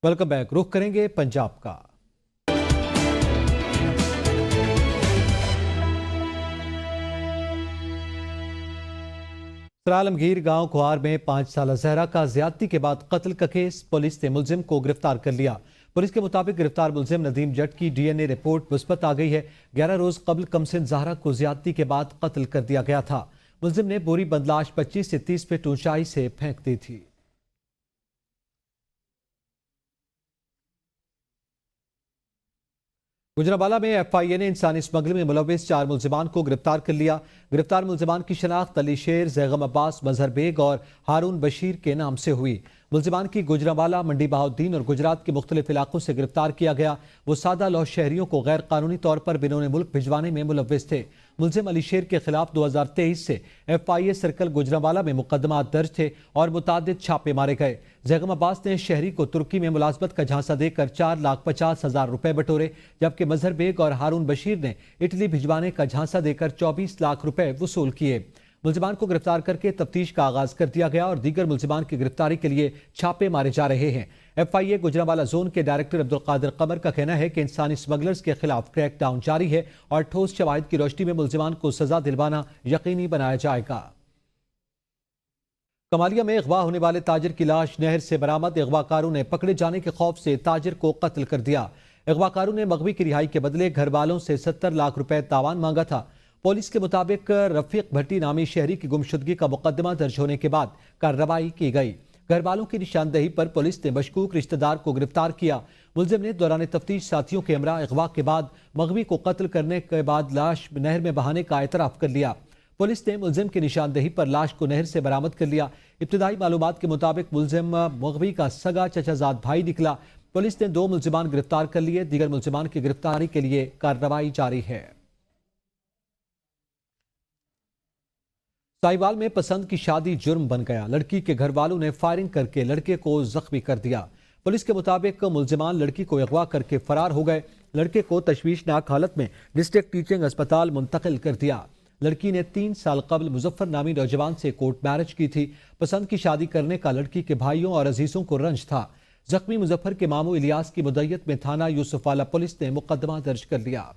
Welcome back. रुख करेंगे पंजाब का। आलमगीर गांव खुआर में 5 साल जहरा का ज्यादती के बाद कत्ल का केस, पुलिस ने मुलजिम को गिरफ्तार कर लिया। पुलिस के मुताबिक गिरफ्तार मुलजिम नदीम जट की डीएनए रिपोर्ट मुस्बत आ गई है। 11 रोज कबल कमसिन जहरा को ज्यादती के बाद कत्ल कर दिया गया था। मुलजिम ने बोरी बंदलाश 25 से 30 फीट ऊंचाई से फेंक दी थी। गुजरावाला में एफआईए ने इंसानी स्मगलिंग में मुलविस 4 मुलजिमान को गिरफ्तार कर लिया। गिरफ्तार मुलजिमान की शनाख्त अली शेर, जैगम अब्बास, मजहर बेग और हारून बशीर के नाम से हुई। मुलजिमान की गुजरावाला, मंडी बहाउद्दीन और गुजरात के मुख्तलिफ इलाकों से गिरफ्तार किया गया। वो सादा लौह शहरियों को गैर कानूनी तौर पर बिनोने मुल्क भिजवाने में मुलविस थे। मुलजिम अली शेर के खिलाफ 2023 से एफआईए सर्कल गुजरावाला में मुकदमा दर्ज थे और मुतादिद छापे मारे गए। जैगम अब्बास ने शहरी को तुर्की में मुलाजमत का झांसा देकर 4,50,000 रुपए बटोरे, जबकि मजहर बेग और हारून बशीर ने इटली भिजवाने का झांसा देकर 24 लाख रुपए वसूल किए। मुलजिमान को गिरफ्तार करके तफ्तीश का आगाज कर दिया गया और दीगर मुलजिमान की गिरफ्तारी के लिए छापे मारे जा रहे हैं। एफआईए गुजरावाला जोन के डायरेक्टर अब्दुल कादिर कमर का कहना है कि इंसानी स्मगलर्स के खिलाफ क्रैक डाउन जारी है और ठोस शवाहिद की रोशनी में मुलजिमान को सजा दिलवाना यकीनी बनाया जाएगा। कमालिया में अगवा होने वाले ताजिर की लाश नहर से बरामद। अगवाकारों ने पकड़े जाने के खौफ से ताजिर को कत्ल कर दिया। अगवाकारों ने मगवी की रिहाई के बदले घर वालों से 70 लाख रुपए तावान मांगा था। पुलिस के मुताबिक रफीक भट्टी नामी शहरी की गुमशुदगी का मुकदमा दर्ज होने के बाद कार्रवाई की गई। घर वालों की निशानदेही पर पुलिस ने मशकूक रिश्तेदार को गिरफ्तार किया। मुलजिम ने दौरान तफ्तीश साथियों के हमरा अगवा के बाद मगवी को कत्ल करने के बाद लाश नहर में बहाने का एतराफ कर लिया। पुलिस ने मुलजिम की निशानदेही पर लाश को नहर से बरामद कर लिया। इब्तिदाई मालूमात के मुताबिक मुलजिम मगवी का सगा चचाजाद भाई निकला। पुलिस ने 2 मुलजिमान गिरफ्तार कर लिए। दीगर मुलजिमान की गिरफ्तारी के लिए कार्रवाई जारी है। साहिवाल में पसंद की शादी जुर्म बन गया। लड़की के घर वालों ने फायरिंग करके लड़के को जख्मी कर दिया। पुलिस के मुताबिक मुलजिमान लड़की को अगवा करके फरार हो गए। लड़के को तशवीशनाक हालत में डिस्ट्रिक्ट टीचिंग अस्पताल मुंतकिल कर दिया। लड़की ने 3 साल कबल मुजफ्फर नामी नौजवान से कोर्ट मैरिज की थी। पसंद की शादी करने का लड़की के भाइयों और अजीजों को रंज था। जख्मी मुजफ्फर के मामू इलियास की मुद्दत में थाना यूसुफवाला पुलिस ने मुकदमा दर्ज कर लिया।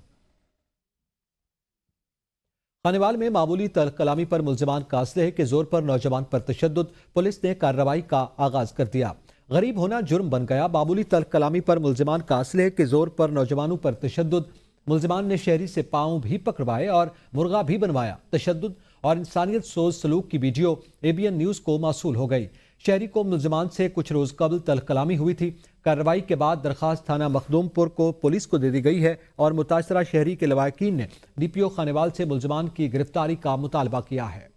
खानेवाल में मामूली तल्ख कलामी पर मुलजिमान का असलहे के जोर पर नौजवान पर तशद्दुद। पुलिस ने कार्रवाई का आगाज कर दिया। गरीब होना जुर्म बन गया। मामूली तल्ख कलामी पर मुलजिमान का असलहे के जोर पर नौजवानों पर तशद्दुद। मुलजिमान ने शहरी से पाँव भी पकड़वाए और मुर्गा भी बनवाया। तशद्दुद और इंसानियत सोज सलूक की वीडियो एबीएन न्यूज को मौसूल हो गई। शहरी को मुलजिमान से कुछ रोज कबल तल्ख कलामी हुई थी। कार्रवाई के बाद दरखास्त थाना मखदूमपुर को पुलिस को दे दी गई है और मुतासरा शहरी के लवाकिन ने डीपीओ खानेवाल से मुलजिमान की गिरफ्तारी का मुतालबा किया है।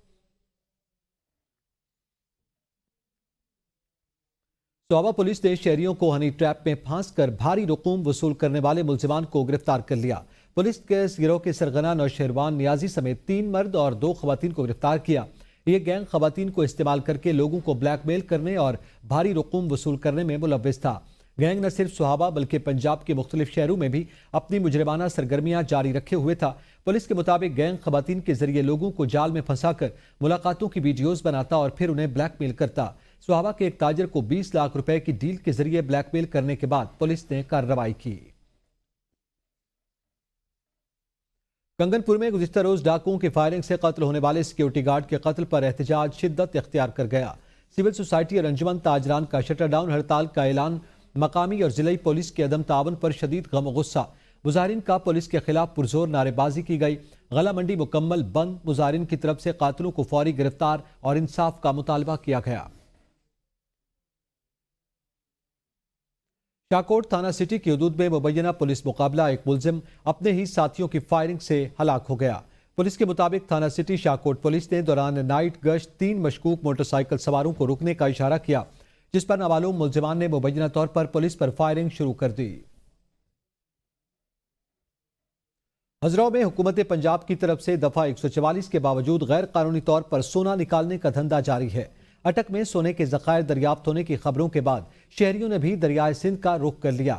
सोहाबा पुलिस ने शहरियों को हनी ट्रैप में फांस कर भारी रकूम वसूल करने वाले मुलजिमान को गिरफ्तार कर लिया। पुलिस के इस गिरोह के सरगना नौशहरवान नियाजी समेत 3 मर्द और 2 खवातीन को गिरफ्तार किया। ये गैंग खवातीन को इस्तेमाल करके लोगों को ब्लैकमेल करने और भारी रकूम वसूल करने में मुलव्विस था। गैंग न सिर्फ सोहाबा बल्कि पंजाब के मुख्तलिफ शहरों में भी अपनी मुजरिमाना सरगर्मियां जारी रखे हुए था। पुलिस के मुताबिक गैंग खवातीन के जरिए लोगों को जाल में फंसाकर मुलाकातों की वीडियोज बनाता और फिर उन्हें ब्लैकमेल करता। सोहाबा के एक ताजिर को 20 लाख रुपए की डील के जरिए ब्लैकमेल करने के बाद पुलिस ने कार्रवाई की। कंगनपुर में गुज़िश्ता रोज डाकुओं की फायरिंग से कत्ल होने वाले सिक्योरिटी गार्ड के कत्ल पर एहतजाज शिद्दत इख्तियार कर गया। सिविल सोसाइटी और अंजुमन ताजरान का शटर डाउन हड़ताल का ऐलान। मकामी और जिलाई पुलिस के अदम तावन पर शदीद गम गुस्सा। मुजाहिरीन का पुलिस के खिलाफ पुरजोर नारेबाजी की गई। गला मंडी मुकम्मल बंद। मुजाहिरीन की तरफ से कातिलों को फौरी गिरफ्तार और इंसाफ का मुतालबा किया गया। शाहकोट थाना सिटी की हदूद में मुबैना पुलिस मुकाबला। एक मुलजिम अपने ही साथियों की फायरिंग से हलाक हो गया। पुलिस के मुताबिक थाना सिटी शाहकोट पुलिस ने दौरान नाइट गश्त 3 मशकूक मोटरसाइकिल सवारों को रुकने का इशारा किया, जिस पर नामालूम मुलजिमान ने मुबैना तौर पर पुलिस पर फायरिंग शुरू कर दी। हजराव में हुकूमत पंजाब की तरफ से दफा 144 के बावजूद गैर कानूनी तौर पर सोना निकालने का धंधा जारी है। अटक में सोने के ज़खायर दरियाफ्त होने की खबरों के बाद शहरियों ने भी दरियाए सिंध का रुख कर लिया।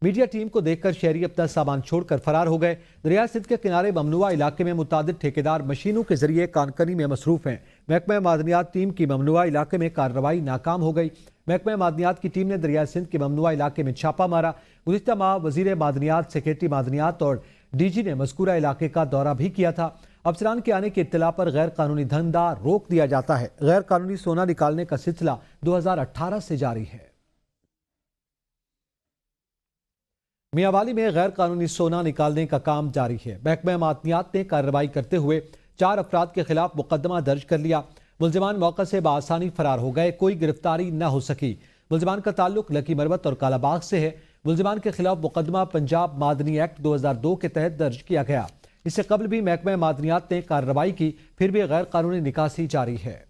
मीडिया टीम को देखकर शहरी अपना सामान छोड़कर फरार हो गए। दरिया सिंध के किनारे ममनुआ इलाके में मुतादिद ठेकेदार मशीनों के जरिए कानकनी में मसरूफ हैं। महकमा मादनियात टीम की ममनुआ इलाके में कार्रवाई नाकाम हो गई। محکمہ معدنیات کی ٹیم نے دریائے سندھ کے ممنوعہ علاقے میں چھاپا مارا۔ گزشتہ ماہ وزیر معدنیات، سیکریٹری معدنیات اور ڈی جی نے مذکورہ علاقے کا دورہ بھی کیا تھا۔ افسران کے آنے کی اطلاع پر غیر قانونی دھندا روک دیا جاتا ہے۔ غیر قانونی سونا نکالنے کا سلسلہ 2018 سے جاری ہے۔ میاں والی میں غیر قانونی سونا نکالنے کا کام جاری ہے۔ محکمہ معدنیات نے کارروائی کرتے ہوئے 4 افراد کے خلاف مقدمہ درج کر لیا۔ ملزمان موقع سے بآسانی فرار ہو گئے، کوئی گرفتاری نہ ہو سکی۔ ملزمان کا تعلق لکی مروت اور کالا باغ سے ہے۔ ملزمان کے خلاف مقدمہ پنجاب معدنی ایکٹ 2002 کے تحت درج کیا گیا۔ اس سے قبل بھی محکمہ معدنیات نے کارروائی کی، پھر بھی غیر قانونی نکاسی جاری ہے۔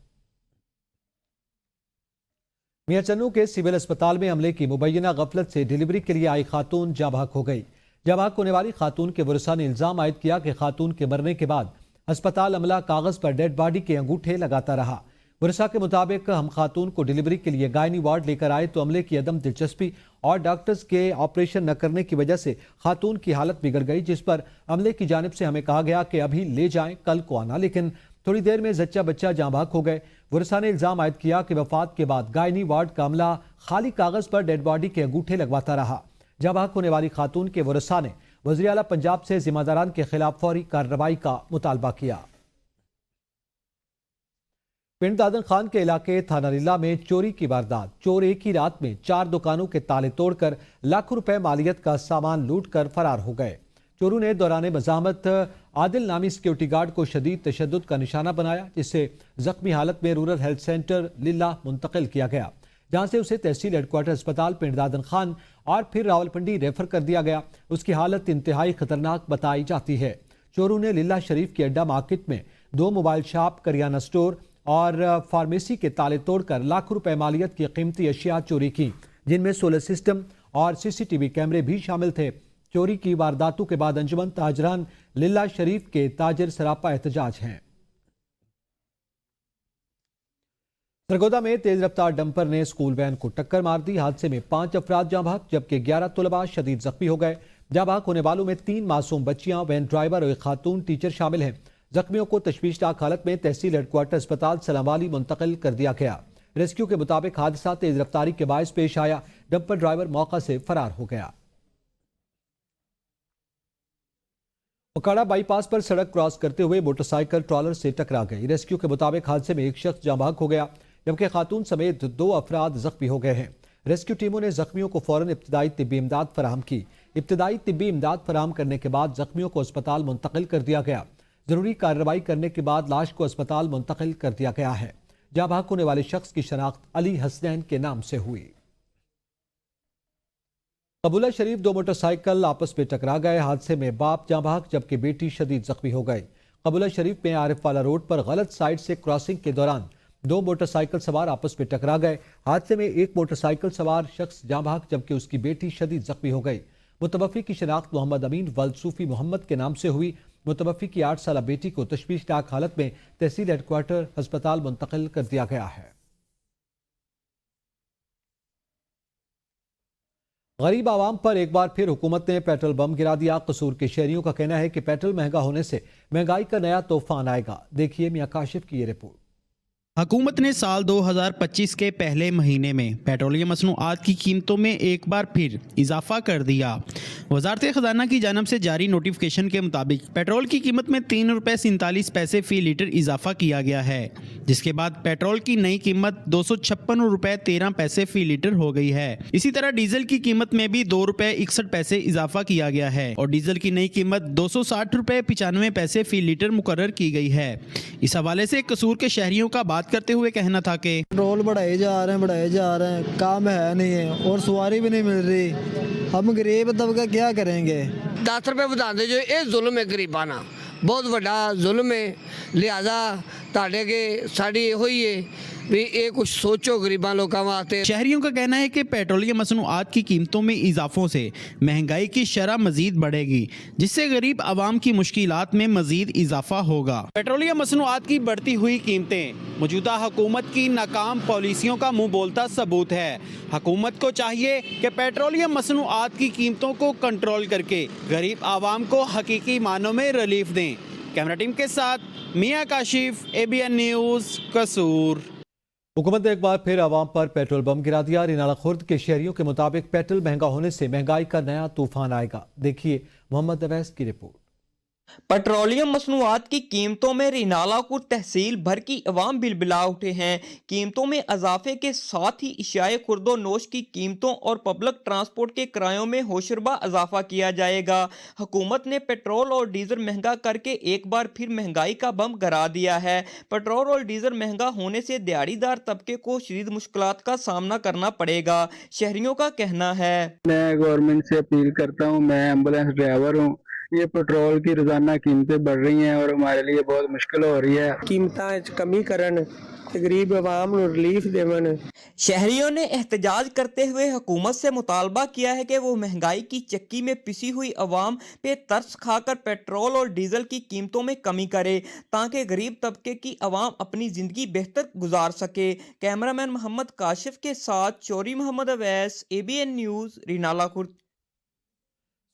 میاں چنو کے سول اسپتال میں عملے کی مبینہ غفلت سے ڈیلیوری کے لیے آئی خاتون جاں بحق ہو گئی۔ جاں بحق ہونے والی خاتون کے ورثاء نے الزام عائد کیا کہ خاتون کے مرنے کے بعد اسپتال عملہ کاغذ پر ڈیڈ باڈی کے انگوٹھے لگاتا رہا۔ ورثاء کے مطابق ہم خاتون کو ڈیلیوری کے لیے گائنی وارڈ لے کر آئے تو عملے کی عدم دلچسپی اور ڈاکٹرز کے آپریشن نہ کرنے کی وجہ سے خاتون کی حالت بگڑ گئی، جس پر عملے کی جانب سے ہمیں کہا گیا کہ ابھی لے جائیں، کل کو آنا، لیکن تھوڑی دیر میں زچہ بچہ جاں بحق ہو گئے۔ ورثاء نے الزام عائد کیا کہ وفات کے بعد گائنی وارڈ کا عملہ خالی کاغذ پر ڈیڈ باڈی کے انگوٹھے لگواتا رہا۔ جاں بحق ہونے والی خاتون کے ورثاء نے وزیر اعلیٰ پنجاب سے ذمہ داران کے خلاف فوری کارروائی کا مطالبہ کیا۔ پنڈ دادن خان کے علاقے تھانہ للہ میں چوری کی واردات۔ چور ایک ہی رات میں 4 دکانوں کے تالے توڑ کر لاکھوں روپے مالیت کا سامان لوٹ کر فرار ہو گئے۔ چوروں نے دوران مزاحمت عادل نامی سیکیورٹی گارڈ کو شدید تشدد کا نشانہ بنایا، جسے زخمی حالت میں رورل ہیلتھ سینٹر للہ منتقل کیا گیا، جہاں سے اسے تحصیل ہیڈ کوارٹر اسپتال پنڈ دادن خان اور پھر راولپنڈی ریفر کر دیا گیا۔ اس کی حالت انتہائی خطرناک بتائی جاتی ہے۔ چوروں نے للہ شریف کی اڈا مارکیٹ میں 2 موبائل شاپ، کریانہ سٹور اور فارمیسی کے تالے توڑ کر لاکھوں روپے مالیت کی قیمتی اشیاء چوری کی، جن میں سولر سسٹم اور CCTV کیمرے بھی شامل تھے۔ چوری کی وارداتوں کے بعد انجمن تاجران للہ شریف کے تاجر سراپا احتجاج ہیں۔ سرگودا میں تیز رفتار ڈمپر نے اسکول وین کو ٹکر مار دی۔ حادثے میں 5 افراد جاں بحق جبکہ 11 طلباء شدید زخمی ہو گئے۔ جاں بحق ہونے والوں میں 3 معصوم بچیاں، وین ڈرائیور اور ایک خاتون ٹیچر شامل ہیں۔ زخمیوں کو تشویشناک حالت میں تحصیل ہیڈ کوارٹر اسپتال سلام والی منتقل کر دیا گیا۔ ریسکیو کے مطابق حادثہ تیز رفتاری کے باعث پیش آیا، ڈمپر ڈرائیور موقع سے فرار ہو گیا۔ اکاڑا بائی پاس پر سڑک کراس کرتے ہوئے موٹر سائیکل ٹرالر سے ٹکرا گئی۔ ریسکیو کے مطابق حادثے میں ایک شخص جاں بحق ہو گیا جبکہ خاتون سمیت 2 افراد زخمی ہو گئے ہیں۔ ریسکیو ٹیموں نے زخمیوں کو فوراً ابتدائی طبی امداد فراہم کی۔ ابتدائی طبی امداد فراہم کرنے کے بعد زخمیوں کو اسپتال منتقل کر دیا گیا۔ ضروری کارروائی کرنے کے بعد لاش کو اسپتال منتقل کر دیا گیا ہے۔ جاں بحق ہونے والے شخص کی شناخت علی حسنین کے نام سے ہوئی۔ قبولہ شریف 2 موٹر سائیکل آپس میں ٹکرا گئے۔ حادثے میں باپ جاں بحق جبکہ بیٹی شدید زخمی ہو گئی۔ قبولہ شریف میں عارف والا روڈ پر غلط سائیڈ سے کراسنگ کے دوران 2 موٹر سائیکل سوار آپس میں ٹکرا گئے۔ حادثے میں ایک موٹر سائیکل سوار شخص جاں بحق جبکہ اس کی بیٹی شدید زخمی ہو گئی۔ متوفی کی شناخت محمد امین ولد صوفی محمد کے نام سے ہوئی۔ متوفی کی 8 سالہ بیٹی کو تشویشناک حالت میں تحصیل ہیڈ کوارٹر ہسپتال منتقل کر دیا گیا ہے۔ غریب عوام پر ایک بار پھر حکومت نے پیٹرول بم گرا دیا۔ قصور کے شہریوں کا کہنا ہے کہ پیٹرول مہنگا ہونے سے مہنگائی کا نیا طوفان آئے گا۔ دیکھیے میاں کاشف کی یہ رپورٹ۔ حکومت نے سال 2025 کے پہلے مہینے میں پیٹرولیم مصنوعات کی قیمتوں میں ایک بار پھر اضافہ کر دیا۔ وزارت خزانہ کی جانب سے جاری نوٹیفکیشن کے مطابق پیٹرول کی قیمت میں 3 روپے 47 پیسے فی لیٹر اضافہ کیا گیا ہے، جس کے بعد پیٹرول کی نئی قیمت 256 روپے 13 پیسے فی لیٹر ہو گئی ہے۔ اسی طرح ڈیزل کی قیمت میں بھی 2 روپے 61 پیسے اضافہ کیا گیا ہے اور ڈیزل کی نئی قیمت 260 روپے 95 پیسے فی لیٹر مقرر کی گئی ہے۔ اس حوالے سے قصور کے شہریوں کا بات کرتے ہوئے کہنا تھا کہ پیٹرول بڑھائے جا رہے ہیں، کام ہے نہیں ہے اور سواری بھی نہیں مل رہی۔ ہم غریب طبقہ کیا کریں گے؟ 10 روپے بتاتے جو یہ ظلم ہے، غریبانہ بہت بڑا ظلم ہے۔ لہذا تاڑے کے ساڑی یہ ہوئی ہے بھی یہ کچھ سوچو غریباں لوگوں واسطے۔ شہریوں کا کہنا ہے کہ پیٹرولیم مصنوعات کی قیمتوں میں اضافوں سے مہنگائی کی شرح مزید بڑھے گی، جس سے غریب عوام کی مشکلات میں مزید اضافہ ہوگا۔ پیٹرولیم مصنوعات کی بڑھتی ہوئی قیمتیں موجودہ حکومت کی ناکام پالیسیوں کا منہ بولتا ثبوت ہے۔ حکومت کو چاہیے کہ پیٹرولیم مصنوعات کی قیمتوں کو کنٹرول کر کے غریب عوام کو حقیقی معنوں میں ریلیف دیں۔ کیمرہ ٹیم کے ساتھ میاں کاشف، ABN نیوز، قصور۔ हुकूमत ने एक बार फिर आवाम पर पेट्रोल बम गिरा दिया। रिनाला खुर्द के शहरियों के मुताबिक पेट्रोल महंगा होने से महंगाई का नया तूफान आएगा। देखिए मोहम्मद अवैस की रिपोर्ट। पेट्रोलियम मसनूआत की कीमतों में रिनाला खुर्द तहसील भर की अवाम बिलबिला उठे हैं। कीमतों में इजाफे के साथ ही इशाए खुर्दो नोश की कीमतों और पब्लिक ट्रांसपोर्ट के किरायों में होशरबा इजाफा किया जाएगा। हुकूमत ने पेट्रोल और डीजल महंगा करके एक बार फिर महंगाई का बम गिरा दिया है। पेट्रोल और डीजल महंगा होने से दिहाड़ीदार तबके को शदीद मुश्किलात का सामना करना पड़ेगा, शहरियों का कहना है। मैं गवर्नमेंट से अपील करता हूँ, मैं एम्बुलेंस ड्राइवर हूँ। ये पेट्रोल की रोजाना कीमतें बढ़ रही हैं और हमारे लिए बहुत मुश्किल हो रही है। कीमतां कमी करन ते गरीब आवाम नूं रिलीफ देवन। शहरियों ने एहतजाज करते हुए हुकूमत से मुतालबा किया है कि वो महंगाई की चक्की में पिसी हुई अवाम पे तरस खाकर पेट्रोल और डीजल की कीमतों में कमी करे ताकि गरीब तबके की अवाम अपनी ज़िंदगी बेहतर गुजार सके। कैमरामैन मोहम्मद काशिफ के साथ चौरी मोहम्मद अवैस, ABN न्यूज़, रिनाला खुर्द।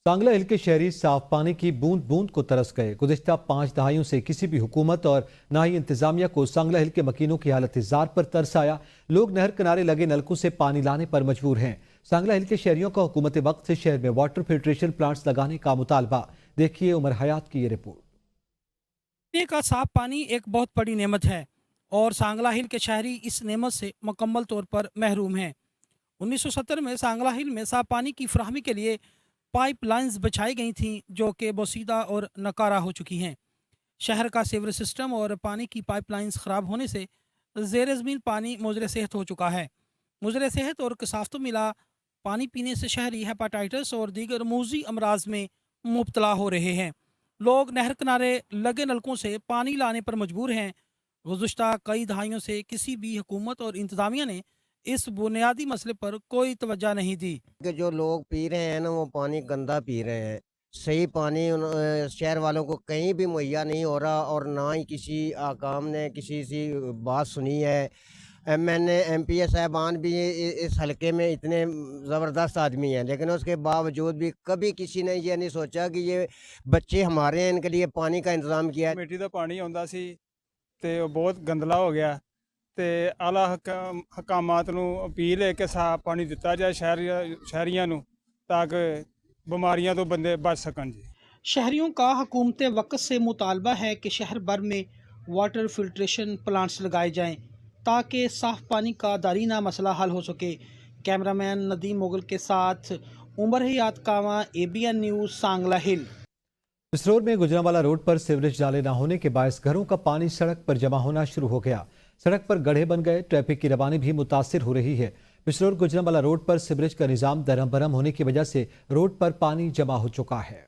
सांगला हिल के शहरी साफ पानी की बूंद बूंद को तरस गए। गुज़िश्ता 5 दहाइयों से किसी भी हुकूमत और ना ही इंतजामिया को सांगला हिल के मकीनों की हालत जार पर तरस आया। लोग नहर किनारे लगे नलकों से पानी लाने पर मजबूर हैं। सांगला हिल के शहरियों का हुकूमत वक्त से शहर में वाटर फिल्ट्रेशन प्लांट्स लगाने का मुतालबा। देखिए उमर हयात की ये रिपोर्ट। पीने का साफ पानी एक बहुत बड़ी नेमत है और सांगला हिल के शहरी इस नेमत से मुकम्मल तौर पर महरूम हैं। 1970 में सांगला हिल में साफ पानी की फराहमी के लिए पाइप लाइन्स बिछाई गई थीं जो कि बोसीदा और नकारा हो चुकी हैं। शहर का सीवरेज सिस्टम और पानी की पाइप लाइन्स ख़राब होने से ज़ेर ज़मीन पानी मुज़र सेहत हो चुका है। मुज़र सेहत और कसाफ़त मिला पानी पीने से शहरी हेपाटाइटिस और दीगर मूजी अमराज में मुब्तला हो रहे हैं। लोग नहर किनारे लगे नलकों से पानी लाने पर मजबूर हैं। गुज़श्ता कई दहाइयों से किसी भी हुकूमत और इंतज़ामिया ने इस बुनियादी मसले पर कोई तवज्जो नहीं दी। कि जो लोग पी रहे हैं ना वो पानी गंदा पी रहे हैं। सही पानी शहर वालों को कहीं भी मुहैया नहीं हो रहा और ना ही किसी आकाम ने किसी सी बात सुनी है। MNA MPA साहबान भी इस हलके में इतने ज़बरदस्त आदमी हैं लेकिन उसके बावजूद भी कभी किसी ने ये नहीं सोचा कि ये बच्चे हमारे हैं, इनके लिए पानी का इंतज़ाम किया। मिट्टी का पानी आउंदा सी ते वो बहुत गंदला हो गया ਤੇ ਆਲਾ ਹਕਾਮਾਤ ਨੂੰ ਅਪੀਲ ਹੈ ਕਿ ਸਾਫ ਪਾਣੀ ਦਿੱਤਾ ਜਾਏ ਸ਼ਹਿਰੀਆਂ ਨੂੰ ਤਾਂ ਕਿ बीमारियां तो बंदे बच सकन जी। शहरियों का हुकूमत वक्त से मुतालबा है कि शहर भर में वाटर फिल्ट्रेशन प्लांट्स लगाए जाएं ताकि साफ पानी का दारीना मसला हल हो सके। कैमरामैन नदीम मुगल के साथ उमर हयात कावा, ABN न्यूज़, सांगला हिल। पिसरोर में गुजरांवाला रोड पर सीवरेज नाले न होने के बायस घरों का पानी सड़क पर जमा होना शुरू हो गया। सड़क पर गड्ढे बन गए। ट्रैफिक की रवानी भी मुतासिर हो रही है। पिसरोर गुजरांवाला रोड पर सीवरेज का निज़ाम दरम बरम होने की वजह से रोड पर पानी जमा हो चुका है।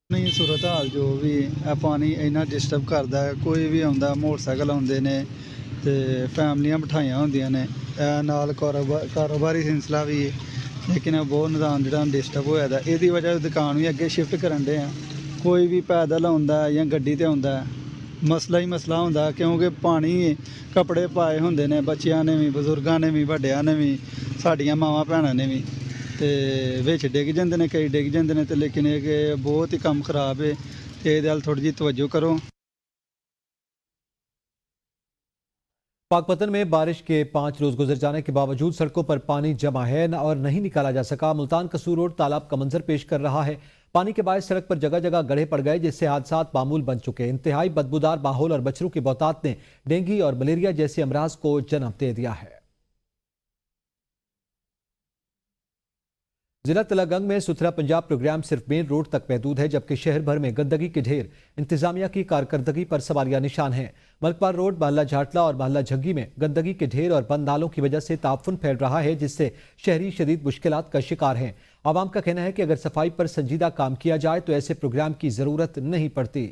नहीं सूरत हाल जो भी है पानी इन्ना डिस्टर्ब करता है। कोई भी आता मोटरसाइकिल आते ने ते फैमिलियां बिठाइया होंदियां ने नाल कारोबारी सिलसिला भी है लेकिन बहुत निदान जो डिस्टर्ब होया इहदी वजह दुकान भी अगे शिफ्ट करन दे। कोई भी पैदल आंदा या गड्डी ते आंदा मसला ही मसला होंदा क्योंकि पानी कपड़े पाए होंदे ने बच्चियां ने भी, बजुर्गां ने भी, वड्डियां ने भी, साडियां मावां भैणां ने भी ते विच डिग जांदे ने, कई डिग जांदे ने ते लेकिन ये कि बहुत ही काम खराब है ते इहदे अल थोड़ी जी तवज्जो करो। पाकपतन में बारिश के 5 रोज गुजर जाने के बावजूद सड़कों पर पानी जमा है और नहीं निकाला जा सका। मुल्तान कसूर रोड तालाब का मंजर पेश कर रहा है। पानी के बाद सड़क पर जगह जगह गड्ढे पड़ गए जिससे हादसात मामूल बन चुके। इंतहाई बदबूदार माहौल और बछड़ों की बहुतात ने डेंगू और मलेरिया जैसे अमराज को जन्म दे दिया है। जिला तलागंग में सुथरा पंजाब प्रोग्राम सिर्फ मेन रोड तक महदूद है जबकि शहर भर में गंदगी के ढेर इंतजामिया की कारकर्दगी पर सवालिया निशान है। मलकपाल रोड, महल्ला झाटला और महल्ला झग्गी में गंदगी के ढेर और बंद नालों की वजह से ताफुन फैल रहा है जिससे शहरी शदीद मुश्किलात का शिकार हैं। आवाम का कहना है कि अगर सफाई पर संजीदा काम किया जाए तो ऐसे प्रोग्राम की जरूरत नहीं पड़ती।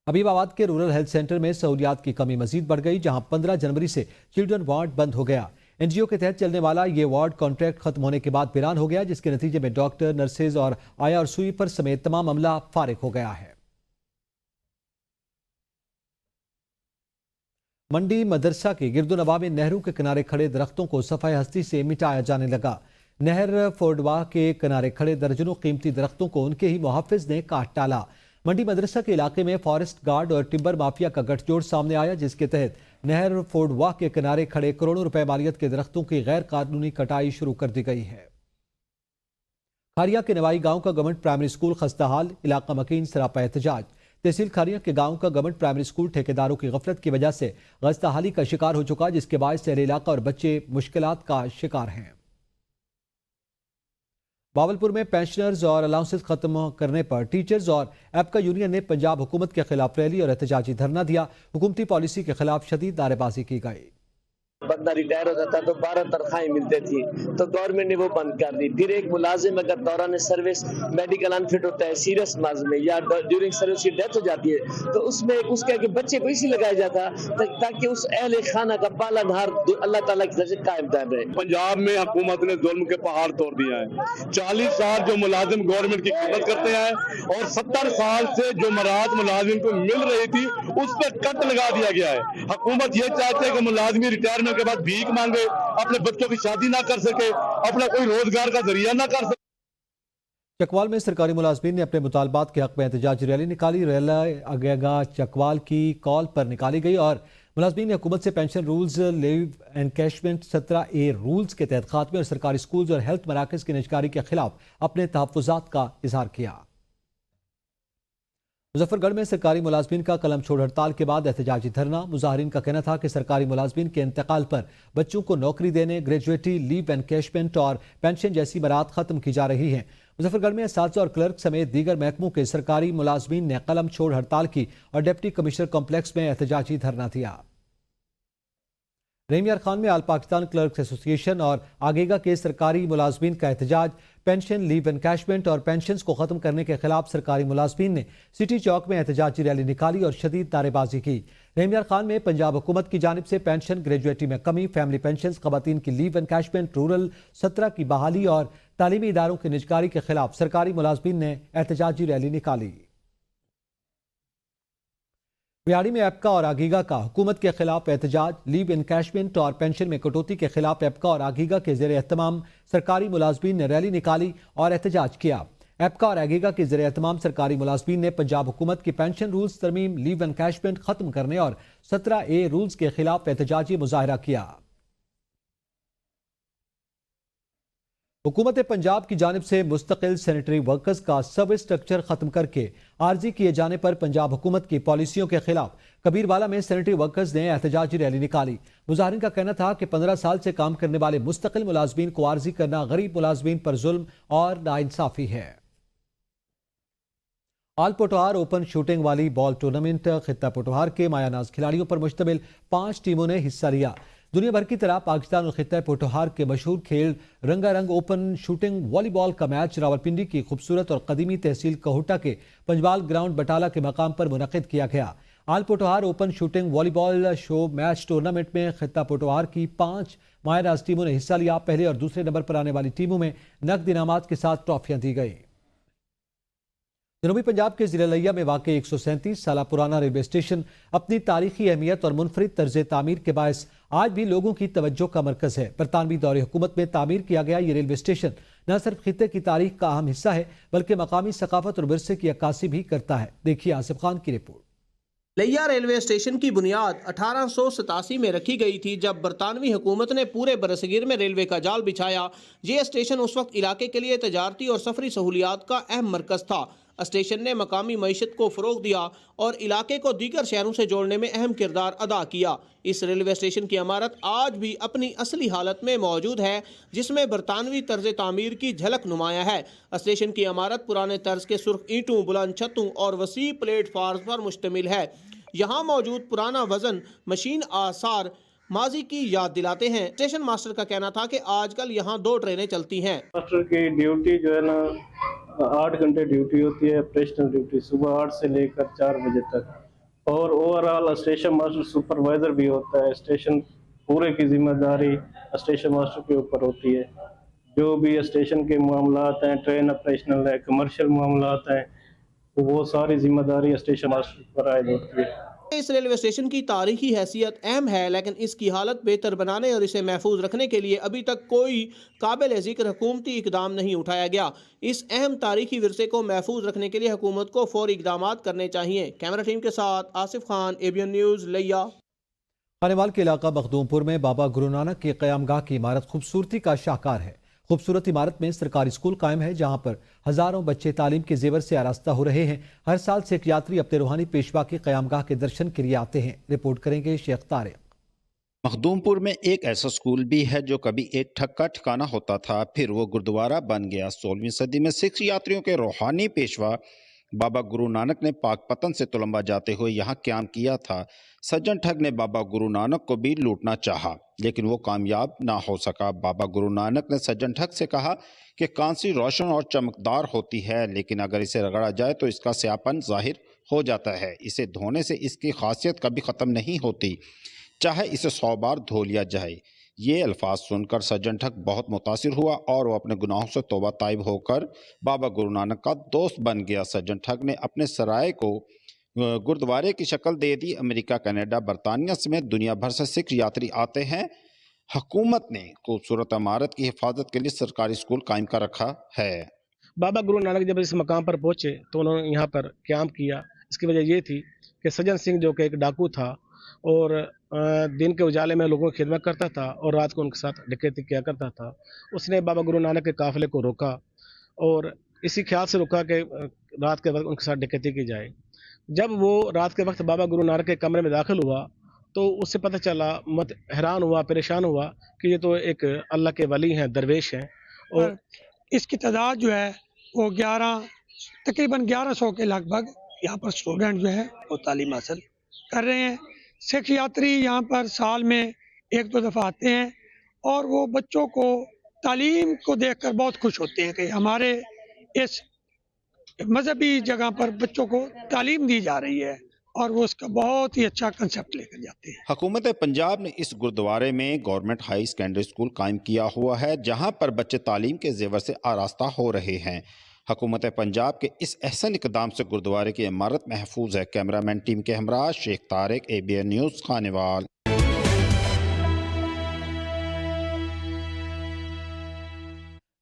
हबीबाबाद के रूरल हेल्थ सेंटर में सहूलियात की कमी मजीद बढ़ गई जहां 15 जनवरी से चिल्ड्रन वार्ड बंद हो गया। NGO के तहत चलने वाला ये वार्ड कॉन्ट्रैक्ट खत्म होने के बाद वीरान हो गया जिसके नतीजे में डॉक्टर, नर्सेज और आया और स्वीपर समेत तमाम अमला फारिग हो गया है। मंडी मदरसा के गिरदोनवा में नहरों के किनारे खड़े दरख्तों को सफाई हस्ती से मिटाया जाने लगा। नहर फोर्डवा के किनारे खड़े दर्जनों कीमती दरख्तों को उनके ही मुहाफिज ने काट डाला। मंडी मदरसा के इलाके में फॉरेस्ट गार्ड और टिम्बर माफिया का गठजोड़ सामने आया जिसके तहत नहर फोडवाह के किनारे खड़े करोड़ों रुपए मालियत के दरख्तों की गैर कानूनी कटाई शुरू कर दी गई है। खारिया के नवाई गांव का गवर्नमेंट प्राइमरी स्कूल खस्ताहाल, इलाका मकीन सरापा एहतजाज। तहसील खारिया के गांव का गवर्नमेंट प्राइमरी स्कूल ठेकेदारों की गफलत की वजह से खस्ताहाली का शिकार हो चुका, जिसके बाद शहरी इलाका और बच्चे मुश्किलात का शिकार हैं। बावलपुर में पेंशनर्स और अलाउंसेस खत्म करने पर टीचर्स और एपका यूनियन ने पंजाब हुकूमत के खिलाफ रैली और एहतजाजी धरना दिया। हुकूमती पॉलिसी के खिलाफ शदीद नारेबाजी की गई। बंदा रिटायर हो जाता तो 12 तनख्वाहें मिलती थी, तो गवर्नमेंट ने वो बंद कर दी। फिर एक मुलाजिम अगर दौरान सर्विस मेडिकल अनफिट होता है, सीरियस मर्ज में या ड्यूरिंग सर्विस की डेथ हो जाती है, तो उसमें उसके बच्चे को इसी लगाया जाता ताकि उस अहले खाना का पालनहार अल्लाह ताला की तरफ से कायम दायम रहे। पंजाब में हुकूमत ने जुल्म के पहाड़ तोड़ दिया है। 40 साल जो मुलाजिम गवर्नमेंट की खिदमत करते हैं और 70 साल से जो मराद मुलाजिम को मिल रही थी उस पर कट लगा दिया गया है। हुकूमत ये चाहते हैं कि मुलाजिम रिटायरमेंट के बाद भीख मांगे, अपने बच्चों की शादी ना कर सके, अपना कोई रोजगार का जरिया ना कर सके। चकवाल में सरकारी मुलाजमीन ने अपने मुतालबात के हक में एहतजाजी रैली निकाली। रैली आगेगा चकवाल की कॉल पर निकाली गई और मुलाजमीन ने हुकूमत से pension rules, leave encashment 17A rules के तहत खात्मे और सरकारी स्कूल्स और हेल्थ मराकज की निजकारी के खिलाफ अपने तहफ्फुजात का इजहार किया। मुजफ्फरगढ़ में सरकारी मुलाजमीन का कलम छोड़ हड़ताल के बाद एहतजाजी धरना। मुजाहरीन का कहना था कि सरकारी मुलाजमीन के इंतकाल पर बच्चों को नौकरी देने, ग्रेजुएटी, लीव एनकैशमेंट और पेंशन जैसी मराहत खत्म की जा रही हैं। मुजफ्फरगढ़ में असातिज़ा और क्लर्क समेत दीगर महकमों के सरकारी मुलाजमीन ने कलम छोड़ हड़ताल की और डिप्टी कमिश्नर कॉम्प्लेक्स में एहतजाजी धरना दिया। रहीम यार खान में आल पाकिस्तान क्लर्क्स एसोसिएशन और आगेगा के सरकारी मुलाजमीन का एहतजाज। पेंशन, लीव एनकैशमेंट और पेंशन्स को खत्म करने के खिलाफ सरकारी मुलाजमीन ने सिटी चौक में एहतजाजी रैली निकाली और शदीद नारेबाजी की। रहीम यार खान में पंजाब हुकूमत की जानिब से पेंशन, ग्रेजुएटी में कमी, फैमिली पेंशन, खवातीन की लीव एनकैशमेंट, रूरल 17 की बहाली और तालीमी इदारों की निजकारी के खिलाफ सरकारी मुलाजमीन ने एहतजाजी रैली निकाली। बिहाड़ी में एपका और आगीगा का हुकूमत के खिलाफ एहतजाज। लीव एनकैशमेंट और पेंशन में कटौती के खिलाफ एपका और आगीगा के ज़ेरे एहतमाम सरकारी मुलाजमीन ने रैली निकाली और एहतजाज किया। एपका और आगीगा के ज़ेरे एहतमाम सरकारी मुलाजमीन ने पंजाब हुकूमत की पेंशन रूल्स तरमीम, लीव एनकैशमेंट खत्म करने और 17A रूल्स के खिलाफ एहतजाजी मुजाहरा किया। हुकूमत पंजाब की जानिब से मुस्तकिल सैनिटरी वर्कर्स का सर्विस स्ट्रक्चर खत्म करके आर्जी किए जाने पर पंजाब हुकूमत की पॉलिसियों के खिलाफ कबीरवाला में सैनिटरी वर्कर्स ने एहतजाजी रैली निकाली। मुजाहिरीन का कहना था कि 15 साल से काम करने वाले मुस्तकिल मुलाजमीन को आर्जी करना गरीब मुलाजमीन पर जुल्म और नाइंसाफी है। आल पोटोहार ओपन शूटिंग वाली बॉल टूर्नामेंट खित्ता पोटोहार के मायानाज खिलाड़ियों पर मुश्तमिल 5 टीमों ने हिस्सा लिया। दुनिया भर की तरह पाकिस्तान और खित्ता पोटोहार के मशहूर खेल रंगारंग ओपन शूटिंग वॉलीबॉल का मैच रावलपिंडी की खूबसूरत और कदीमी तहसील कहोटा के पंजवाल ग्राउंड बटाला के मकाम पर मुनक़िद किया गया। All Potohar open shooting volleyball show match tournament में खित्ता पोटोहार की 5 मायानाज टीमों ने हिस्सा लिया। पहले और दूसरे नंबर पर आने वाली टीमों में नकद इनामात के साथ ट्रॉफियां दी गई। जनूबी पंजाब के ज़िला लिया में वाक़ई 137 साल पुराना रेलवे स्टेशन अपनी तारीखी अहमियत और मुनफरिद तर्ज तामीर के बायस आज भी लोगों की तवज्जो का मरकज़ है। बरतानवी दौरे हुकूमत में तामीर किया गया ये रेलवे स्टेशन न सिर्फ खित्ते की तारीख का अहम हिस्सा है बल्कि मकामी सकाफत और विरसे की अक्कासी भी करता है। देखिए आसिफ खान की रिपोर्ट। लिया रेलवे स्टेशन की बुनियाद 1887 में रखी गई थी जब बरतानवी हुकूमत ने पूरे बरसगीर में रेलवे का जाल बिछाया। ये स्टेशन उस वक्त इलाके के लिए तजारती और सफरी सहूलियात का अहम मरकज़ था। स्टेशन ने मकामी मईशत को फ़रोग दिया और इलाके को दीगर शहरों से जोड़ने में अहम किरदार अदा किया। इस रेलवे स्टेशन की इमारत आज भी अपनी असली हालत में मौजूद है जिसमें बरतानवी तर्ज तामीर की झलक नुमाया है। स्टेशन की इमारत पुराने तर्ज के सुर्ख ईंटों, बुलंद छतों और वसी प्लेटफार्म पर मुश्तमिल है। यहाँ मौजूद पुराना वजन मशीन आसार माजी की याद दिलाते हैं। स्टेशन मास्टर का कहना था कि आजकल यहाँ 2 ट्रेनें चलती हैं। मास्टर की ड्यूटी जो है ना 8 घंटे ड्यूटी होती है, ऑपरेशनल ड्यूटी सुबह 8 से लेकर 4 बजे तक और ओवरऑल स्टेशन मास्टर सुपरवाइजर भी होता है। स्टेशन पूरे की जिम्मेदारी स्टेशन मास्टर के ऊपर होती है। जो भी स्टेशन के मामलात हैं, ट्रेन ऑपरेशनल है, कमर्शियल मामलात हैं, तो वो सारी जिम्मेदारी स्टेशन मास्टर पर आयद होती है। इस रेलवे स्टेशन की तारीखी हैसियत अहम है लेकिन इसकी हालत बेहतर बनाने और इसे महफूज रखने के लिए अभी तक कोई काबिल जिक्र हुकूमती इकदाम नहीं उठाया गया। इस अहम तारीखी विरसे को महफूज रखने के लिए हुकूमत को फौरी इकदामात करने चाहिए। कैमरा टीम के साथ आसिफ खान, ABN न्यूज़, लिया। खानेवाल के इलाका मखदूमपुर में बाबा गुरु नानक की क़यामगाह की इमारत खूबसूरती का शाहकार है। खूबसूरत इमारत में सरकारी स्कूल कायम है, जहां पर हजारों बच्चे तालीम के जेवर से आरास्ता हो रहे हैं। हर साल सिख यात्री अपने रूहानी पेशवा की क़यामगाह के दर्शन के लिए आते हैं। रिपोर्ट करेंगे शेख तारिक। मखदूमपुर में एक ऐसा स्कूल भी है जो कभी एक ठक्का ठिकाना होता था, फिर वो गुरुद्वारा बन गया। 16वीं सदी में सिख यात्रियों के रूहानी पेशवा बाबा गुरु नानक ने पाक पतन से तुलंबा जाते हुए यहाँ क्याम किया था। सज्जन ठग ने बाबा गुरु नानक को भी लूटना चाहा, लेकिन वो कामयाब ना हो सका। बाबा गुरु नानक ने सज्जन ठग से कहा कि कांसी रोशन और चमकदार होती है, लेकिन अगर इसे रगड़ा जाए तो इसका स्यापन जाहिर हो जाता है। इसे धोने से इसकी खासियत कभी ख़त्म नहीं होती, चाहे इसे 100 बार धो लिया जाए। ये अल्फाज सुनकर सज्जन ठग बहुत मुतासिर हुआ और वो अपने गुनाहों से तौबा ताइब होकर बाबा गुरु नानक का दोस्त बन गया। सज्जन ठग ने अपने सराय को गुरुद्वारे की शक्ल दे दी। अमेरिका, कनाडा, बरतानिया समेत दुनिया भर से सिख यात्री आते हैं। हुकूमत ने खूबसूरत इमारत की हिफाजत के लिए सरकारी स्कूल कायम कर रखा है। बाबा गुरु नानक जब इस मकाम पर पहुंचे तो उन्होंने यहाँ पर क्याम किया। इसकी वजह ये थी कि सज्जन सिंह जो कि एक डाकू था और दिन के उजाले में लोगों की खिदमत करता था और रात को उनके साथ डकैती किया करता था, उसने बाबा गुरु नानक के काफिले को रोका और इसी ख्याल से रोका कि रात के वक्त उनके साथ डकैती की जाए। जब वो रात के वक्त बाबा गुरु नानक के कमरे में दाखिल हुआ तो उससे पता चला, हैरान हुआ, परेशान हुआ कि ये तो एक अल्लाह के वली हैं, दरवेश हैं। और इसकी तादाद जो है वो तकरीबन 1100 के लगभग यहाँ पर स्टूडेंट जो है वो तालीम हासिल कर रहे हैं। सिख यात्री यहाँ पर साल में 1-2 दफ़ा आते हैं और वो बच्चों को तालीम को देखकर बहुत खुश होते हैं कि हमारे इस मजहबी जगह पर बच्चों को तालीम दी जा रही है और वो उसका बहुत ही अच्छा कंसेप्ट लेकर जाते हैं। हुकूमत पंजाब ने इस गुरुद्वारे में गवर्नमेंट हाई सेकेंडरी स्कूल कायम किया हुआ है, जहां पर बच्चे तालीम के जेवर से आरास्ता हो रहे हैं। हुकूमत पंजाब के इस अहसन इक़दाम से गुरुद्वारे की इमारत महफूज है। कैमरामैन टीम के हमरा शेख तारिक, ABN न्यूज़, खानेवाल।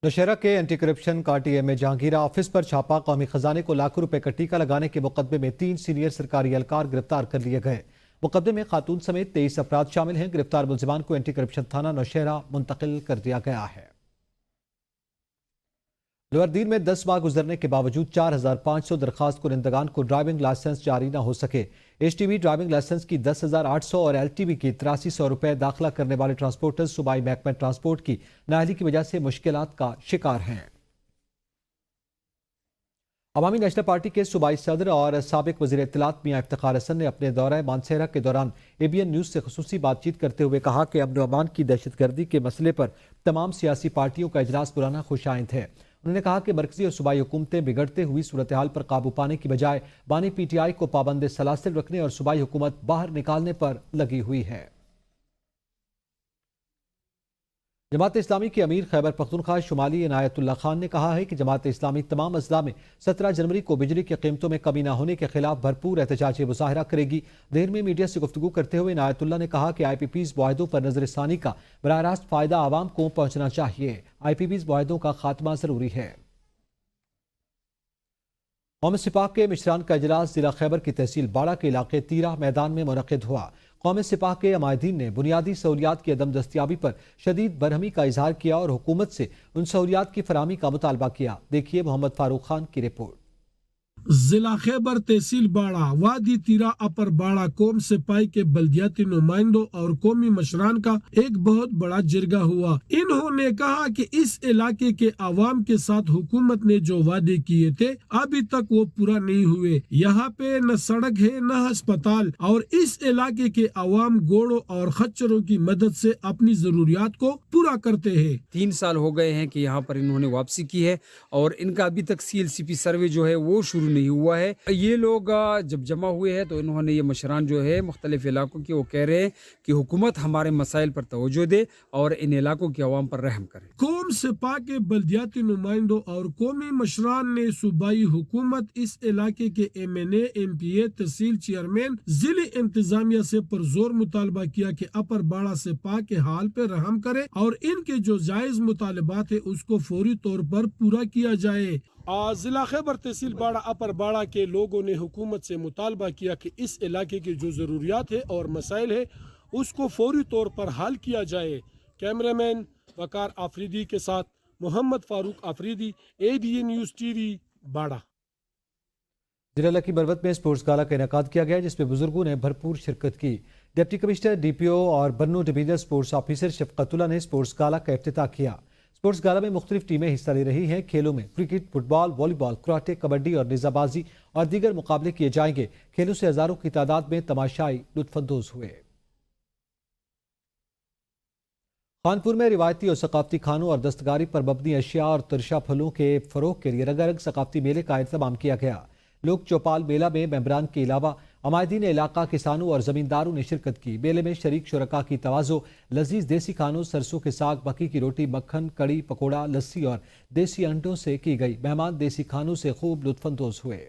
नौशहरा के एंटी करप्शन कार्टिए में जहांगीरा ऑफिस पर छापा। कौमी खजाने को लाखों रुपए का टीका लगाने के मुकदमे में 3 सीनियर सरकारी एहलकार गिरफ्तार कर लिए गए। मुकदमे में खातून समेत 23 अफराद शामिल हैं। गिरफ्तार मुलजिमान को एंटी करप्शन थाना नौशहरा मुंतकिल कर दिया गया है। लवरदीन में 10 माह गुजरने के बावजूद 4500 दरखास्त कुरिंदगान को ड्राइविंग लाइसेंस जारी न हो सके। HTV ड्राइविंग लाइसेंस की 10,800 और LTV की 8300 रुपए दाखिला करने वाले ट्रांसपोर्टर्स सूबाई महकमा ट्रांसपोर्ट की नाअहली की वजह से मुश्किलात का शिकार हैं। अवामी नेशनल पार्टी के सूबाई सदर और साबिक वज़ीर इत्तलात मियां इफ्तिखार हसन ने अपने दौरे मानसेरा के दौरान ABN न्यूज़ से खुसूसी बातचीत करते हुए कहा कि अमन व अमान की दहशतगर्दी के मसले पर तमाम सियासी पार्टियों का इजलास बुलाना खुशाइंद है। उन्होंने कहा कि मरकजी और सूबाई हुकूमतें बिगड़ते हुई सूरत हाल पर काबू पाने की बजाय बानी PTI को पाबंद सलासिल रखने और सूबाई हुकूमत बाहर निकालने पर लगी हुई है। जमात इस्लामी के अमीर खैबर पख्तूनख्वा शुमाली इनायतुल्लाह खान ने कहा है कि जमात इस्लामी तमाम अजला में 17 जनवरी को बिजली की कीमतों में कमी न होने के खिलाफ भरपूर एहतजाजी मुजाहरा करेगी। देर में मीडिया से गुफ्तगू करते हुए इनायतुल्लाह ने कहा कि IPPs मुआहदों पर नजरसानी का बराह रास्त फायदा आवाम को पहुंचना चाहिए। IPPs मुआहदों का खात्मा जरूरी है। कौमी सिपाह के मिशरान का इजलास जिला खैबर की तहसील बाड़ा के इलाके तीरा मैदान में मुनक्किद हुआ। कौमी सिपाह के अमायदीन ने बुनियादी सहूलियात की अदम दस्तियाबी पर शदीद बरहमी का इजहार किया और हुकूमत से उन सहूलियात की फराहमी का मुतालबा किया। देखिए मोहम्मद फारूक खान की रिपोर्ट। जिला खैबर तहसील बाड़ा वादी तीरा अपर बाड़ा कौम सिपाही के बल्दियाती नुमाइंदों और कौमी मशरान का एक बहुत बड़ा जिरगा हुआ। इन्होंने कहा कि इस इलाके के आवाम के साथ हुकूमत ने जो वादे किए थे अभी तक वो पूरा नहीं हुए। यहाँ पे न सड़क है न अस्पताल और इस इलाके के आवाम घोड़ों और खच्चरों की मदद से अपनी जरूरियात को पूरा करते हैं। 3 साल हो गए हैं कि यहाँ पर इन्होंने वापसी की है और इनका अभी तक CLCP सर्वे जो है वो शुरू नहीं हुआ है। ये लोग जब जमा हुए हैं तो इन्होंने ये मशरान जो है मुख्तलिफ इलाकों के वो कह रहे हैं कि हुकूमत हमारे मसाइल पर तवज्जो दे और इन इलाकों के अवाम पर रहम करे। कौम सिपा के बल्दियाती नुमाइंदों और कौमी मशरान ने सूबाई हुकूमत इस इलाके के MNA MPA तहसील चेयरमैन जिले इंतजामिया से पुरजोर मुतालबा किया कि अपर बाड़ा सिपा के हाल पे रहम करे और इनके जो जायज मुतालबात है उसको फौरी तौर पर पूरा किया जाए। जिला खैबर तहसील बाड़ा अपर बाड़ा के लोगों ने हुकूमत से मुतालबा किया कि इस इलाके की जो ज़रूरियात है और मसाइल है उसको फौरी तौर पर हल किया जाए। कैमरामैन वकार आफरीदी के साथ Mohammad Farooq Afridi, ABN news TV, Bara. जिला की बरवत में स्पोर्ट्स गाला का इनेकाद किया गया जिसमें बुजुर्गों ने भरपूर शिरकत की। डिप्टी कमिश्नर DPO और बन्नू डिवीजनल स्पोर्ट्स ऑफिसर शफकतुल्ला ने स्पोर्ट्स गाला का इफ्तिताह किया। स्पोर्ट्स गाला में मुख्तलिफ टीमें हिस्सा ले रही हैं। खेलों में cricket, football, volleyball, karate, kabaddi और निजाबाजी और दीगर मुकाबले किए जाएंगे। खेलों से हजारों की तादाद में तमाशाई लुत्फानंदोज हुए। कानपुर में रिवायती और सकाफती खानों और दस्तकारी पर मबनी अशिया और तरशा फलों के फरोग के लिए रंगारंग सकाफती मेले का इंतजाम किया गया। लोक चौपाल मेला में मेंबरान के अलावा अमायदीन इलाका, किसानों और जमींदारों ने शिरकत की। मेले में शरीक शुरका की तवाज़ो लजीज देसी खानों, सरसों के साग, मक्की की रोटी, मक्खन, कड़ी, पकौड़ा, लस्सी और देसी अंडों से की गई। मेहमान देसी खानों से खूब लुत्फानंदोज हुए।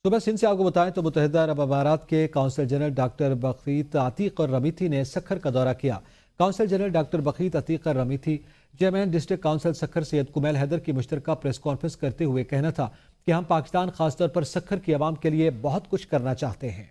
सुबह सिंध से आपको बताएं तो मुत्तहिदा अरब अमारात के consul general doctor Bakheet Ateeq और रमीथी ने सखर का दौरा किया। Consul general doctor Bakheet Ateeq और Remeithi chairman district council Sukkur Syed Kumail Haider की मुश्तरका प्रेस कॉन्फ्रेंस करते हुए कहना था कि हम पाकिस्तान खासतौर पर सखर की आवाम के लिए बहुत कुछ करना चाहते हैं।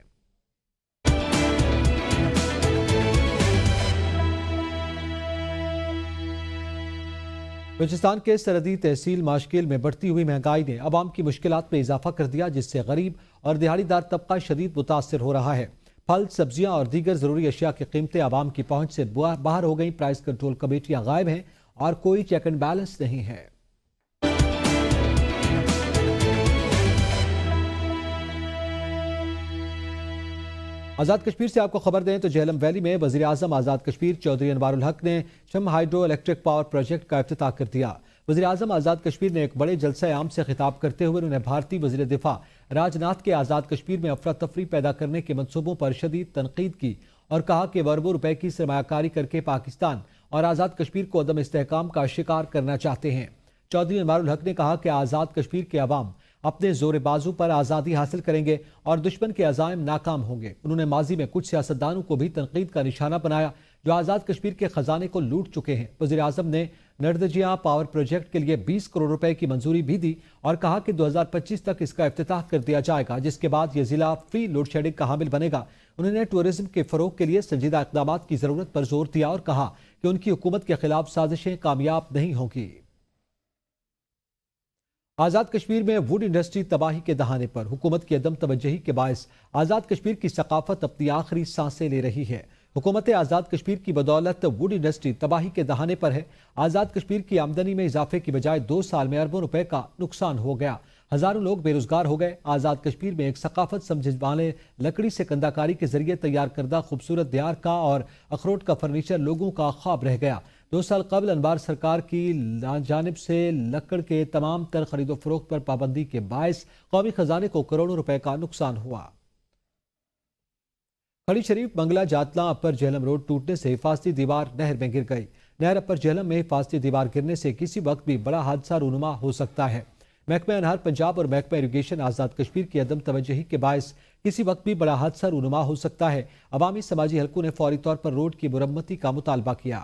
बलूचिस्तान के सरहदी तहसील माशकिल में बढ़ती हुई महंगाई ने आवाम की मुश्किलात में इजाफा कर दिया जिससे गरीब और दिहाड़ीदार तबका शदीद मुतासर हो रहा है। फल, सब्जियां और दीगर जरूरी अशिया की कीमतें आवाम की पहुंच से बाहर हो गई। प्राइस कंट्रोल कमेटियां गायब हैं और कोई चेक एंड बैलेंस नहीं है। आज़ाद कश्मीर से आपको खबर दें तो झेलम वैली में वज़ीर आज़म आज़ाद कश्मीर चौधरी अनवारुल हक ने शम हाइड्रो इलेक्ट्रिक पावर प्रोजेक्ट का इफ्तिताह कर दिया। वज़ीर आज़म आज़ाद कश्मीर ने एक बड़े जलसा आम से खिताब करते हुए उन्होंने भारतीय वज़ीर दिफा राजनाथ के आज़ाद कश्मीर में अफरा तफरी पैदा करने के मनसूबों पर शदीद तनकीद की और कहा कि अरबों रुपए की सरमायाकारी करके पाकिस्तान और आज़ाद कश्मीर को अदम इस्तेहकाम का शिकार करना चाहते हैं। चौधरी अनवारुल हक ने कहा कि आज़ाद कश्मीर के अवाम अपने जोर बाजू पर आज़ादी हासिल करेंगे और दुश्मन के अज़ाइम नाकाम होंगे। उन्होंने माजी में कुछ सियासतदानों को भी तनकीद का निशाना बनाया जो आज़ाद कश्मीर के खजाने को लूट चुके हैं। वज़ीर आज़म ने नर्दजिया पावर प्रोजेक्ट के लिए 20 करोड़ रुपए की मंजूरी भी दी और कहा कि 2025 तक इसका इफ्तिताह कर दिया जाएगा जिसके बाद ये जिला फ्री लोड शेडिंग का हामिल बनेगा। उन्होंने टूरिज्म के फरोग के लिए संजीदा इक़दाम की जरूरत पर जोर दिया और कहा कि उनकी हुकूमत के खिलाफ साजिशें कामयाब नहीं होंगी। आज़ाद कश्मीर में वुड इंडस्ट्री तबाही के दहाने पर हुकूमत की अदम तवज्जही के बायस आज़ाद कश्मीर की सकाफत अपनी आखिरी सांसें ले रही है। हुकूमत आज़ाद कश्मीर की बदौलत वुड इंडस्ट्री तबाही के दहाने पर है। आज़ाद कश्मीर की आमदनी में इजाफे की बजाय 2 साल में अरबों रुपए का नुकसान हो गया। हजारों लोग बेरोजगार हो गए। आज़ाद कश्मीर में एक सकाफत समझे वाले लकड़ी से कंदाकारी के जरिए तैयार करदा खूबसूरत दियार का और अखरोट का फर्नीचर लोगों का ख्वाब रह गया। 2 साल कबल अनबार सरकार की जानिब से लकड़ के तमाम तर खरीदो फरोख्त पर पाबंदी के बायस कौमी खजाने को करोड़ों रुपए का नुकसान हुआ। खड़ी शरीफ मंगला जातला अपर झेलम रोड टूटने से हिफाजती दीवार नहर में गिर गई। नहर अपर झेलम में हिफाजती दीवार गिरने से किसी वक्त भी बड़ा हादसा रूनुमा हो सकता है। महकमा अनहार पंजाब और महकमा इरीगेशन आज़ाद कश्मीर की अदम तवज्जही के बायस किसी वक्त भी बड़ा हादसा रूनुमा हो सकता है। अवामी समाजी हलकों ने फौरी तौर पर रोड की मुरम्मती का मुतालबा किया।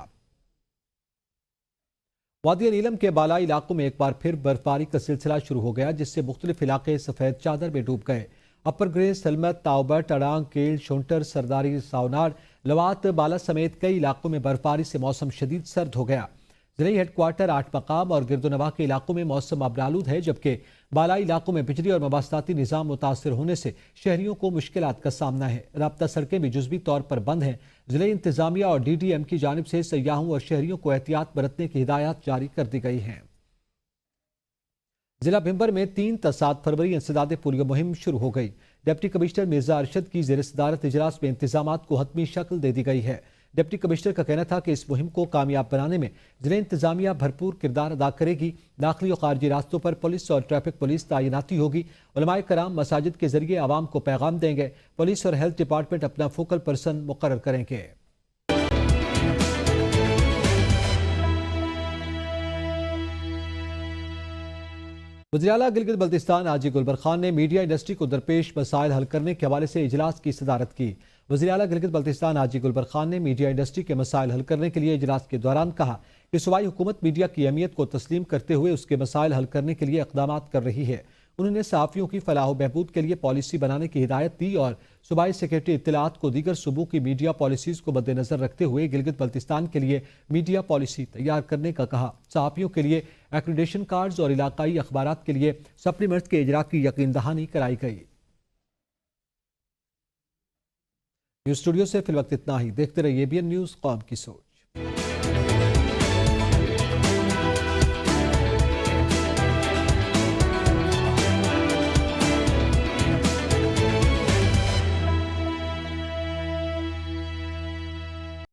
वादी नीलम के बालाई इलाकों में एक बार फिर बर्फबारी का सिलसिला शुरू हो गया जिससे मुख्तलिफ इलाके सफेद चादर में डूब गए। अपर ग्रेस, सलमत, ताउबट, अड़ांग, केल, शोंटर, सरदारी, सावनाड़, लवात, बाला समेत कई इलाकों में बर्फबारी से मौसम शदीद सर्द हो गया। जिले हेडक्वार्टर, 8 मकाम और गिरदोनवा के इलाकों में मौसम अबरालूद है जबकि बालाई इलाकों में बिजली और मवासलाती निज़ाम मुतासर होने से शहरियों को मुश्किलात का सामना है। राब्ता सड़कें भी जुज़वी तौर पर बंद हैं। जिले इंतजामिया और DDM की जानिब से सयाहों और शहरियों को एहतियात बरतने की हिदायत जारी कर दी गई हैं। जिला भिंबर में 3 ta 7 फरवरी इंसदाद पोलियो मुहिम शुरू हो गई। डिप्टी कमिश्नर मिर्जा अरशद की ज़ेर सदारत इजलास में इंतजामात को हतमी शक्ल दे दी गई है। डिप्टी कमिश्नर का कहना था कि इस मुहिम को कामयाब बनाने में जिले इंतजामिया भरपूर किरदार अदा करेगी। दाखिली और खारजी रास्तों पर पुलिस और ट्रैफिक पुलिस तैनाती होगी। उलमाए कराम मसाजिद के जरिए आवाम को पैगाम देंगे। पुलिस और हेल्थ डिपार्टमेंट अपना फोकल पर्सन मुकर्रर करेंगे। वज़ीर आला गिलगित बल्तिस्तान हाजी गुलबर खान ने मीडिया इंडस्ट्री को दरपेश मसाइल हल करने के हवाले से इजलास की सदारत की। वज़ीर आला गिलगित बल्तिस्तान हाजी गुलबर खान ने मीडिया इंडस्ट्री के मसाइल हल करने के लिए इजलास के दौरान कहा کہ صوبائی حکومت میڈیا کی اہمیت کو تسلیم کرتے ہوئے اس کے مسائل حل کرنے کے لیے اقدامات کر رہی ہے۔ انہوں نے صحافیوں کی فلاح و بہبود کے لیے پالیسی بنانے کی ہدایت دی اور صوبائی سیکرٹری اطلاعات کو دیگر صوبوں کی میڈیا پالیسیز کو مد نظر رکھتے ہوئے گلگت بلتستان کے لیے میڈیا پالیسی تیار کرنے کا کہا۔ صحافیوں کے لیے ایکریڈیشن کارڈز اور علاقائی اخبارات کے لیے سپلیمنٹس کے اجرا کی یقین دہانی کرائی گئی۔ نیوز اسٹوڈیو سے فی الوقت اتنا ہی۔ دیکھتے رہیے ABN نیوز، قوم کی سوچ۔